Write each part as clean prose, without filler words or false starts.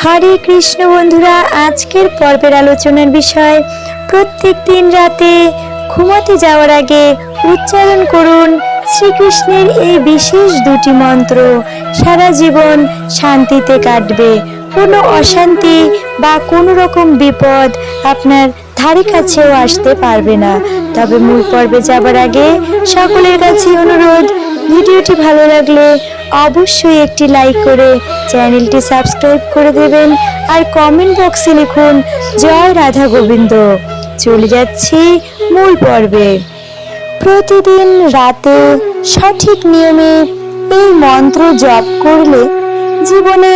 হরে কৃষ্ণ বন্ধুরা, আজকের পর্বের আলোচনার বিষয় প্রত্যেক দিন রাতে ঘুমাতে যাওয়ার আগে উচ্চারণ করুন শ্রীকৃষ্ণের এই বিশেষ দুটি মন্ত্র। সারা জীবন শান্তিতে কাটবে, কোনো অশান্তি বা কোনো রকম বিপদ আপনার ধারে কাছেও আসতে পারবে না। তবে মূল পর্বে যাবার আগে সকলের কাছে অনুরোধ, ভিডিওটি ভালো লাগলে অবশ্যই একটি লাইক করে চ্যানেলটি সাবস্ক্রাইব করে দেবেন আর কমেন্ট বক্সে লিখুন জয় রাধা গোবিন্দ। চলে যাচ্ছি মূল পর্বে। প্রতিদিন রাতে সঠিক নিয়মে এই মন্ত্র জপ করলে জীবনে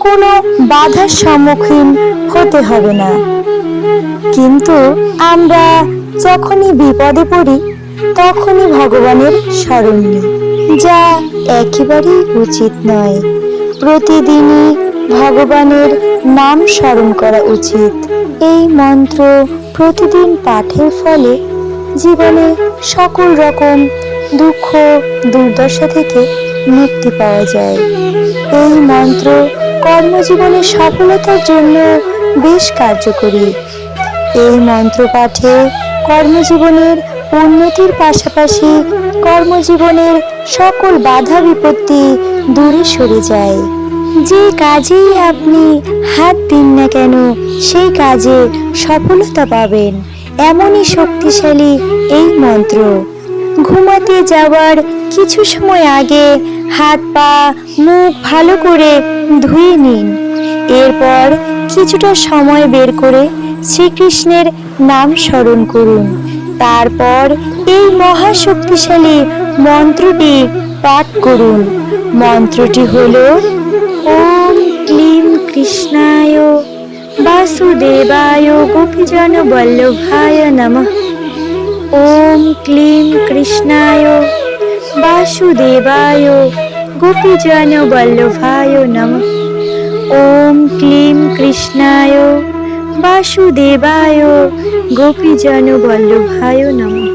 কোনো বাধার সম্মুখীন হতে হবে না। কিন্তু আমরা যখনই বিপদে পড়ি তখনই ভগবানের স্মরণ নিই, যা একেবারেই উচিত নয়। প্রতিদিনই ভগবানের নাম স্মরণ করা উচিত। এই মন্ত্র প্রতিদিন পাঠের ফলে জীবনে সকল রকম দুঃখ দুর্দশা থেকে মুক্তি পাওয়া যায়। এই মন্ত্র কর্মজীবনের সফলতার জন্য বেশ কার্যকরী। এই মন্ত্র পাঠে কর্মজীবনের উন্নতির পাশাপাশি কর্মজীবনের সকল বাধা বিপত্তি দূরে সরে যায়। যে কাজেই আপনি হাত দিন না কেন সেই কাজে সফলতা পাবেন, এমনই শক্তিশালী এই মন্ত্র। ঘুমাতে যাওয়ার কিছু সময় আগে হাত পা মুখ ভালো করে ধুয়ে নিন। এরপর কিছুটা সময় বের করে শ্রীকৃষ্ণের নাম স্মরণ করুন। তারপর এই মহাশক্তিশালী মন্ত্রটি পাঠ করুন। মন্ত্রটি হলো ওম ক্লিম কৃষ্ণায় বাসুদেবায় গোপীজন বল্লভায় নমঃ। ওম ক্লিম কৃষ্ণায় বাসুদেবায় গোপীজন বল্লভায় নমঃ। ওম ক্লিম কৃষ্ণায় বাসুদেবায় গোপীজন বল্লভায় নমঃ।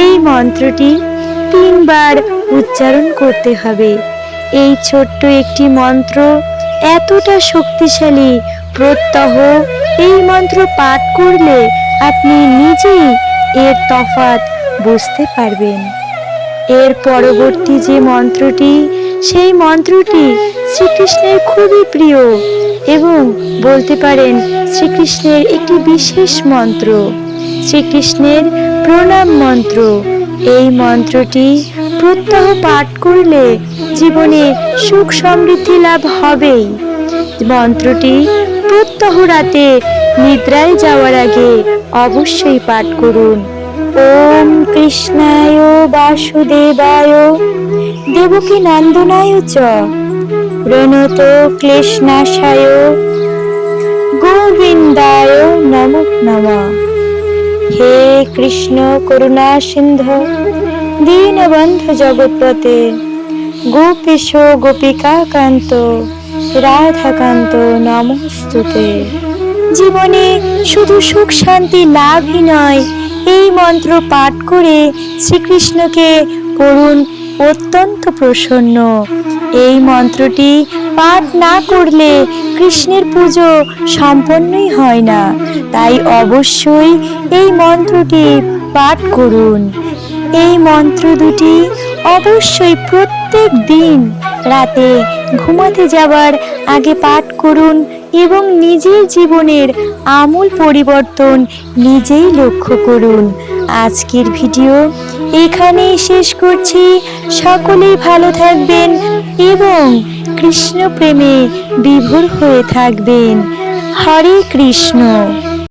এই মন্ত্রটি 3 বার উচ্চারণ করতে হবে। এই ছোট্ট একটি মন্ত্র এতটা শক্তিশালী, প্রত্যহ এই মন্ত্র পাঠ করলে আপনি নিজেই এর তফাৎ বুঝতে পারবেন। এর পরবর্তী যে মন্ত্রটি, সেই মন্ত্রটি শ্রীকৃষ্ণের খুবই প্রিয় এবং বলতে পারেন শ্রীকৃষ্ণের একটি বিশেষ মন্ত্র, শ্রীকৃষ্ণের প্রণাম মন্ত্র। এই মন্ত্রটি প্রত্যহ পাঠ করলে জীবনে সুখ সমৃদ্ধি লাভ হবেই। মন্ত্রটি প্রত্যহ রাতে নিদ্রায় যাওয়ার আগে অবশ্যই পাঠ করুন। ওম কৃষ্ণায় বাসুদেবায় দেবকী নন্দনায় চ প্রণত ক্লেশনাশায় গোবিন্দায় নমো নমঃ। হে কৃষ্ণ করুণা সিন্ধু দীনবন্ধু জগৎপতে গোপীশ গোপিকা কান্ত রাধাকান্ত নমস্তুতে। জীবনে শুধু সুখ শান্তি লাভই নয়, এই মন্ত্র পাঠ করে শ্রীকৃষ্ণকে করুন অত্যন্ত প্রসন্ন। এই মন্ত্রটি পাঠ না করলে কৃষ্ণের পুজো সম্পন্নই হয় না। তাই অবশ্যই এই মন্ত্রটি পাঠ করুন। এই মন্ত্র দুটি অবশ্যই প্রত্যেক দিন রাতে ঘুমাতে যাওয়ার আগে পাঠ করুন এবং নিজের জীবনের আমূল পরিবর্তন নিজেই লক্ষ্য করুন। আজকের ভিডিও এখানেই শেষ করছি। সকলেই ভালো থাকবেন এবং কৃষ্ণ প্রেমে বিভোর হয়ে থাকবেন। হরে কৃষ্ণ।